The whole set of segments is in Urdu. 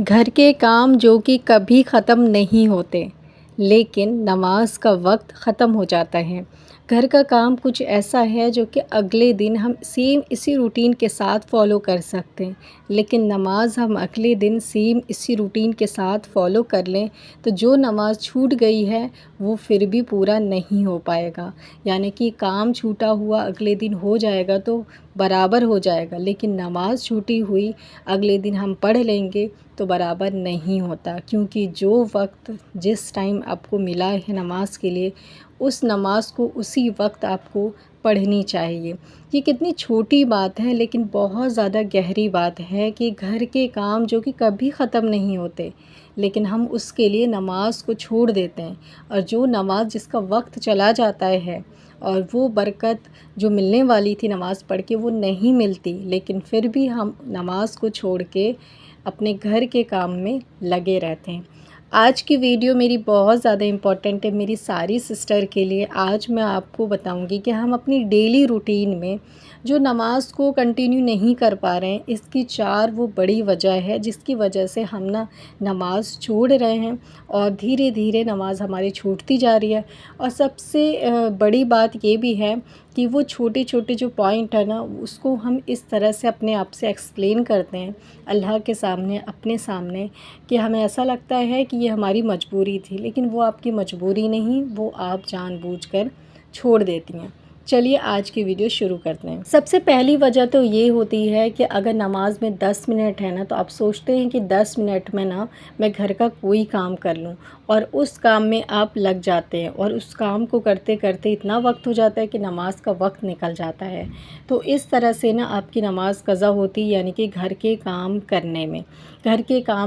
گھر کے کام جو کہ کبھی ختم نہیں ہوتے، لیکن نماز کا وقت ختم ہو جاتا ہے۔ گھر کا کام کچھ ایسا ہے جو کہ اگلے دن ہم سیم اسی روٹین کے ساتھ فالو کر سکتے ہیں، لیکن نماز ہم اگلے دن سیم اسی روٹین کے ساتھ فالو کر لیں تو جو نماز چھوٹ گئی ہے وہ پھر بھی پورا نہیں ہو پائے گا۔ یعنی کہ کام چھوٹا ہوا اگلے دن ہو جائے گا تو برابر ہو جائے گا، لیکن نماز چھوٹی ہوئی اگلے دن ہم پڑھ لیں گے تو برابر نہیں ہوتا، کیونکہ جو وقت جس ٹائم آپ کو ملا ہے نماز کے لیے، اس نماز کو اسی وقت آپ کو پڑھنی چاہیے۔ یہ کتنی چھوٹی بات ہے لیکن بہت زیادہ گہری بات ہے کہ گھر کے کام جو کہ کبھی ختم نہیں ہوتے، لیکن ہم اس کے لیے نماز کو چھوڑ دیتے ہیں، اور جو نماز جس کا وقت چلا جاتا ہے اور وہ برکت جو ملنے والی تھی نماز پڑھ کے وہ نہیں ملتی، لیکن پھر بھی ہم نماز کو چھوڑ کے اپنے گھر کے کام میں لگے رہتے ہیں۔ آج کی ویڈیو میری بہت زیادہ امپورٹنٹ ہے میری ساری سسٹر کے لیے۔ آج میں آپ کو بتاؤں گی کہ ہم اپنی ڈیلی روٹین میں جو نماز کو کنٹینیو نہیں کر پا رہے ہیں، اس کی 4 وہ بڑی وجہ ہے جس کی وجہ سے ہم نماز چھوڑ رہے ہیں، اور دھیرے دھیرے نماز ہماری چھوٹتی جا رہی ہے۔ اور سب سے بڑی بات یہ بھی ہے کہ وہ چھوٹے چھوٹے جو پوائنٹ ہے اس کو ہم اس طرح سے اپنے آپ سے ایکسپلین کرتے ہیں اللہ کے سامنے، اپنے سامنے، کہ ہمیں ایسا لگتا ہے کہ یہ ہماری مجبوری تھی، لیکن وہ آپ کی مجبوری نہیں، وہ آپ جان بوجھ کر چھوڑ دیتی ہیں۔ چلیے آج کی ویڈیو شروع کرتے ہیں۔ سب سے پہلی وجہ تو یہ ہوتی ہے کہ اگر نماز میں 10 منٹ ہے تو آپ سوچتے ہیں کہ 10 منٹ میں میں گھر کا کوئی کام کر لوں، اور اس کام میں آپ لگ جاتے ہیں، اور اس کام کو کرتے کرتے اتنا وقت ہو جاتا ہے کہ نماز کا وقت نکل جاتا ہے۔ تو اس طرح سے آپ کی نماز قضا ہوتی، یعنی کہ گھر کے کام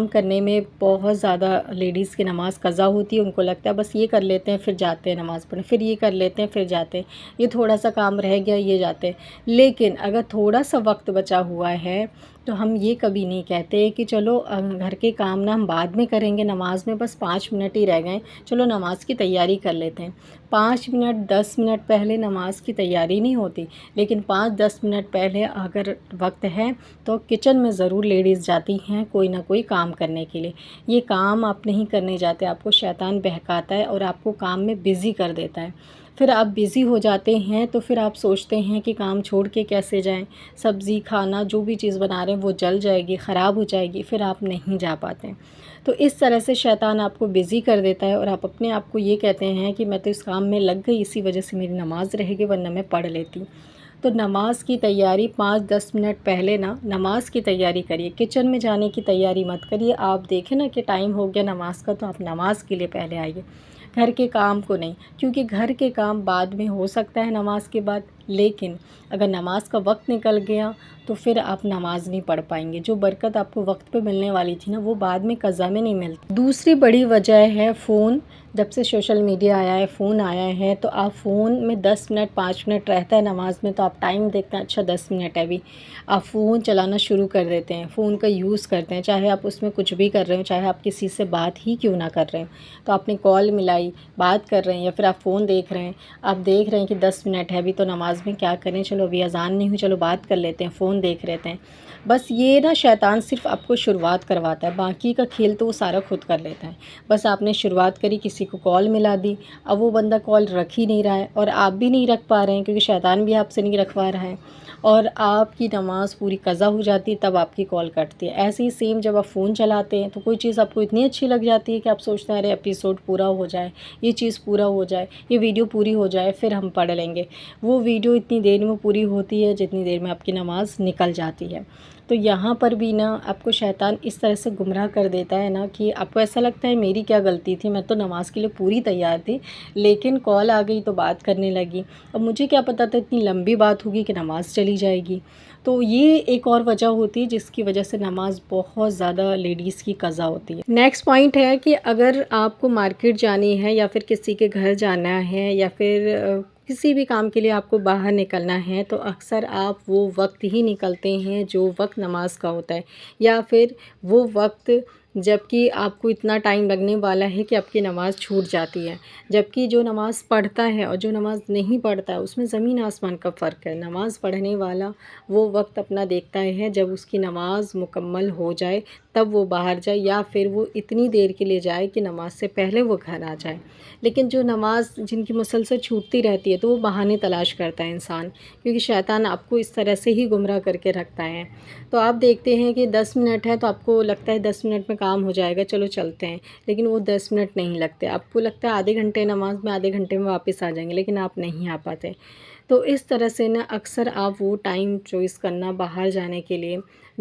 کرنے میں بہت زیادہ لیڈیز کی نماز قضا ہوتی ہے۔ ان کو لگتا ہے بس یہ کر لیتے ہیں پھر جاتے ہیں نماز پڑھنے، پھر یہ کر لیتے ہیں پھر جاتے ہیں، یہ تھوڑا سا کام رہ گیا یہ جاتے ہیں۔ لیکن اگر تھوڑا سا وقت بچا ہوا ہے تو ہم یہ کبھی نہیں کہتے کہ چلو گھر کے کام ہم بعد میں کریں گے، نماز میں بس 5 منٹ ہی رہ گئے، چلو نماز کی تیاری کر لیتے ہیں۔ 5 منٹ 10 منٹ پہلے نماز کی تیاری نہیں ہوتی، لیکن 5-10 منٹ پہلے اگر وقت ہے تو کچن میں ضرور لیڈیز جاتی ہیں کوئی نہ کوئی کام کرنے کے لیے۔ یہ کام آپ نہیں کرنے جاتے، آپ کو شیطان بہکاتا ہے اور آپ کو کام میں بزی کر دیتا ہے۔ پھر آپ بزی ہو جاتے ہیں تو پھر آپ سوچتے ہیں کہ کام چھوڑ کے کیسے جائیں، سبزی کھانا جو بھی چیز بنا رہے ہیں وہ جل جائے گی، خراب ہو جائے گی، پھر آپ نہیں جا پاتے ہیں۔ تو اس طرح سے شیطان آپ کو بزی کر دیتا ہے، اور آپ اپنے آپ کو یہ کہتے ہیں کہ میں تو اس کام میں لگ گئی، اسی وجہ سے میری نماز رہ گئی ورنہ میں پڑھ لیتی۔ تو نماز کی تیاری 5-10 منٹ پہلے نماز کی تیاری کریے، کچن میں جانے کی تیاری مت کریے۔ آپ دیکھیں کہ ٹائم ہو گیا نماز کا تو آپ نماز کے لیے پہلے آئیے، گھر کے کام کو نہیں، کیونکہ گھر کے کام بعد میں ہو سکتا ہے نماز کے بعد، لیکن اگر نماز کا وقت نکل گیا تو پھر آپ نماز نہیں پڑھ پائیں گے۔ جو برکت آپ کو وقت پہ ملنے والی تھی وہ بعد میں قضا میں نہیں ملتی۔ دوسری بڑی وجہ ہے فون۔ جب سے سوشل میڈیا آیا ہے، فون آیا ہے، تو آپ فون میں 10 منٹ 5 منٹ رہتا ہے نماز میں تو آپ ٹائم دیکھتے ہیں، اچھا 10 منٹ ہے ابھی، آپ فون چلانا شروع کر دیتے ہیں، فون کا یوز کرتے ہیں، چاہے آپ اس میں کچھ بھی کر رہے ہوں، چاہے آپ کسی سے بات ہی کیوں نہ کر رہے ہیں، تو آپ نے کال ملائی، بات کر رہے ہیں، یا پھر آپ فون دیکھ رہے ہیں، آپ دیکھ رہے ہیں کہ 10 منٹ ہے ابھی تو نماز میں کیا کریں، چلو ابھی اذان نہیں ہوئی، چلو بات کر لیتے ہیں، فون دیکھ لیتے ہیں۔ بس یہ شیطان صرف آپ کو شروعات کرواتا ہے، باقی کا کھیل تو وہ سارا خود کر لیتا ہے۔ بس آپ نے شروعات کری، کسی کو کال ملا دی، اب وہ بندہ کال رکھ ہی نہیں رہا ہے، اور آپ بھی نہیں رکھ پا رہے ہیں کیونکہ شیطان بھی آپ سے نہیں رکھوا رہا ہے، اور آپ کی نماز پوری قضا ہو جاتی ہے، تب آپ کی کال کٹتی ہے۔ ایسے ہی سیم جب آپ فون چلاتے ہیں تو کوئی چیز آپ کو اتنی اچھی لگ جاتی ہے کہ آپ سوچتے ہیں ارے ایپیسوڈ پورا ہو جائے، یہ چیز پورا ہو جائے، یہ ویڈیو پوری ہو جائے، پھر ہم پڑھ لیں گے۔ وہ ویڈیو اتنی دیر میں پوری ہوتی ہے جتنی دیر میں آپ کی نماز نکل جاتی ہے۔ تو یہاں پر بھی آپ کو شیطان اس طرح سے گمراہ کر دیتا ہے کہ آپ کو ایسا لگتا ہے میری کیا غلطی تھی، میں تو نماز کے لیے پوری تیار تھی، لیکن کال آ گئی تو بات کرنے لگی، اب مجھے کیا پتہ تھا اتنی لمبی بات ہوگی کہ نماز چلی جائے گی۔ تو یہ ایک اور وجہ ہوتی ہے جس کی وجہ سے نماز بہت زیادہ لیڈیز کی قضا ہوتی ہے۔ نیکسٹ پوائنٹ ہے کہ اگر آپ کو مارکیٹ جانی ہے، یا پھر کسی کے گھر جانا ہے، یا پھر کسی بھی کام کے لیے آپ کو باہر نکلنا ہے، تو اکثر آپ وہ وقت ہی نکلتے ہیں جو وقت نماز کا ہوتا ہے، یا پھر وہ وقت جبکہ آپ کو اتنا ٹائم لگنے والا ہے کہ آپ کی نماز چھوٹ جاتی ہے۔ جبکہ جو نماز پڑھتا ہے اور جو نماز نہیں پڑھتا ہے اس میں زمین آسمان کا فرق ہے۔ نماز پڑھنے والا وہ وقت اپنا دیکھتا ہے جب اس کی نماز مکمل ہو جائے تب وہ باہر جائے، یا پھر وہ اتنی دیر کے لیے جائے کہ نماز سے پہلے وہ گھر آ جائے۔ لیکن جو نماز جن کی مسلسل چھوٹتی رہتی ہے تو وہ بہانے تلاش کرتا ہے انسان، کیونکہ شیطان آپ کو اس طرح سے ہی گمراہ کر کے رکھتا ہے۔ تو آپ دیکھتے ہیں کہ 10 منٹ ہے تو آپ کو لگتا ہے 10 منٹ میں کام ہو جائے گا، چلو چلتے ہیں، لیکن وہ 10 منٹ نہیں لگتے۔ آپ کو لگتا ہے آدھے گھنٹے نماز میں، آدھے گھنٹے میں واپس آ جائیں گے، لیکن آپ نہیں آ پاتے۔ تو اس طرح سے نا اکثر آپ وہ ٹائم چوائس کرنا باہر جانے کے لیے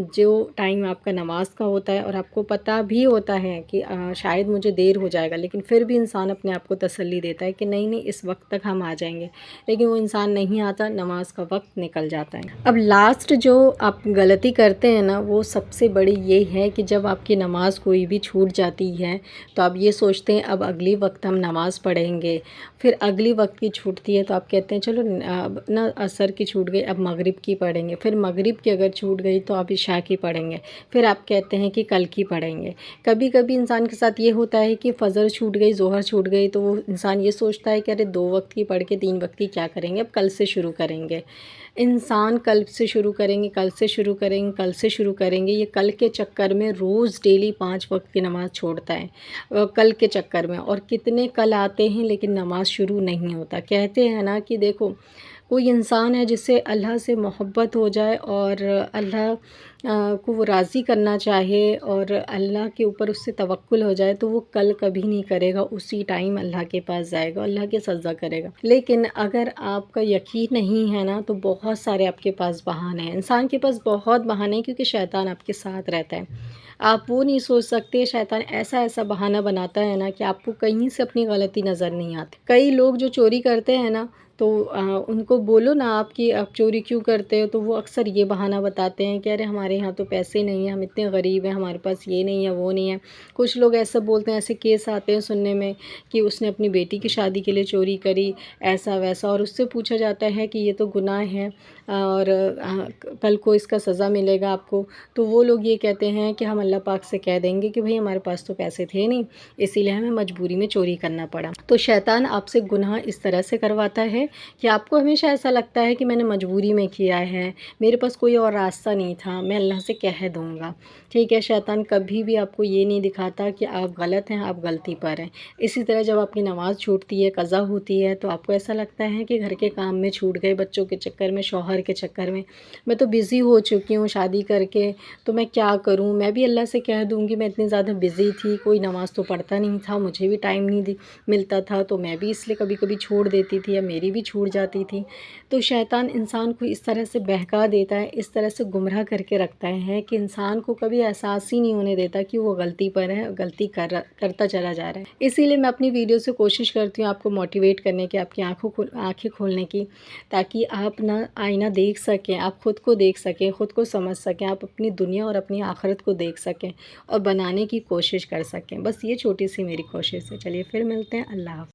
جو ٹائم آپ کا نماز کا ہوتا ہے، اور آپ کو پتہ بھی ہوتا ہے کہ شاید مجھے دیر ہو جائے گا، لیکن پھر بھی انسان اپنے آپ کو تسلی دیتا ہے کہ نہیں نہیں اس وقت تک ہم آ جائیں گے، لیکن وہ انسان نہیں آتا، نماز کا وقت نکل جاتا ہے۔ اب لاسٹ جو آپ غلطی کرتے ہیں نا وہ سب سے بڑی یہ ہے کہ جب آپ کی نماز کوئی بھی چھوٹ جاتی ہے تو آپ یہ سوچتے ہیں اب اگلی وقت ہم نماز پڑھیں گے، پھر اگلی وقت کی چھوٹتی ہے تو آپ کہتے ہیں چلو اب نا عصر کی چھوٹ گئی، اب مغرب کی پڑھیں گے، پھر مغرب کی اگر چھوٹ گئی تو آپ عشاء کی پڑھیں گے، پھر آپ کہتے ہیں کہ کل کی پڑھیں گے۔ کبھی کبھی انسان کے ساتھ یہ ہوتا ہے کہ فجر چھوٹ گئی، ظہر چھوٹ گئی، تو وہ انسان یہ سوچتا ہے کہ ارے 2 وقت کی پڑھ کے 3 وقت کی کیا کریں گے، اب کل سے شروع کریں گے۔ انسان کل سے شروع کریں گے، کل سے شروع کریں گے، کل سے شروع کریں گے، یہ کل کے چکر میں روز ڈیلی 5 وقت کی نماز چھوڑتا ہے کل کے چکر میں، اور کتنے کل آتے ہیں لیکن نماز شروع نہیں ہوتا۔ کہتے ہیں نا کہ دیکھو کوئی انسان ہے جس سے اللہ سے محبت ہو جائے اور اللہ کو وہ راضی کرنا چاہے اور اللہ کے اوپر اس سے توکل ہو جائے تو وہ کل کبھی نہیں کرے گا، اسی ٹائم اللہ کے پاس جائے گا، اللہ کے سجدہ کرے گا۔ لیکن اگر آپ کا یقین نہیں ہے نا تو بہت سارے آپ کے پاس بہانے ہیں، انسان کے پاس بہت بہانے ہیں، کیونکہ شیطان آپ کے ساتھ رہتا ہے۔ آپ وہ نہیں سوچ سکتے، شیطان ایسا ایسا بہانہ بناتا ہے نا کہ آپ کو کہیں سے اپنی غلطی نظر نہیں آتی۔ کئی لوگ جو چوری کرتے ہیں نا تو ان کو بولو نا آپ کہ آپ چوری کیوں کرتے ہو، تو وہ اکثر یہ بہانہ بتاتے ہیں کہ ارے ہمارے یہاں تو پیسے نہیں ہیں، ہم اتنے غریب ہیں، ہمارے پاس یہ نہیں ہے وہ نہیں ہے۔ کچھ لوگ ایسا بولتے ہیں، ایسے کیس آتے ہیں سننے میں کہ اس نے اپنی بیٹی کی شادی کے لیے چوری کری، ایسا ویسا، اور اس سے پوچھا جاتا ہے کہ یہ تو گناہ ہے اور کل کو اس کا سزا ملے گا آپ کو، تو وہ لوگ یہ کہتے ہیں کہ ہم اللہ پاک سے کہہ دیں گے کہ بھئی ہمارے پاس تو پیسے تھے نہیں، اسی لیے ہمیں مجبوری میں چوری کرنا پڑا۔ تو شیطان آپ سے گناہ اس طرح سے کرواتا ہے کہ آپ کو ہمیشہ ایسا لگتا ہے کہ میں نے مجبوری میں کیا ہے، میرے پاس کوئی اور راستہ نہیں تھا، میں اللہ سے کہہ دوں گا، ٹھیک ہے۔ شیطان کبھی بھی آپ کو یہ نہیں دکھاتا کہ آپ غلط ہیں، آپ غلطی پر ہیں۔ اسی طرح جب آپ کی نماز چھوٹتی ہے، قضا ہوتی ہے، تو آپ کو ایسا لگتا ہے کہ گھر کے کام میں چھوٹ گئے، بچوں کے چکر میں، شوہر کے چکر میں تو بزی ہو چکی ہوں شادی کر کے، تو میں کیا کروں، میں بھی اللہ سے کہہ دوں گی، میں اتنی زیادہ بزی تھی، کوئی نماز تو پڑھتا نہیں تھا، مجھے بھی ٹائم نہیں ملتا تھا، تو میں بھی اس لیے کبھی کبھی چھوڑ دیتی تھی یا میری بھی چھوٹ جاتی تھی۔ تو شیطان انسان کو اس طرح سے بہکا دیتا ہے، اس طرح سے گمراہ کر کے رکھتا ہے کہ انسان کو کبھی احساس ہی نہیں ہونے دیتا کہ وہ غلطی پر ہے، غلطی کرتا چلا جا رہا ہے۔ اسی لیے میں اپنی ویڈیو سے کوشش کرتی ہوں آپ کو موٹیویٹ کرنے کی، آپ کی آنکھیں کھولنے کی، تاکہ آپ نا آئینہ دیکھ سکیں، آپ خود کو دیکھ سکیں، خود کو سمجھ سکیں، آپ اپنی دنیا اور اپنی آخرت کو دیکھ سکیں اور بنانے کی کوشش کر سکیں۔ بس یہ چھوٹی سی میری کوشش ہے۔ چلیے پھر ملتے ہیں، اللہ حافظ۔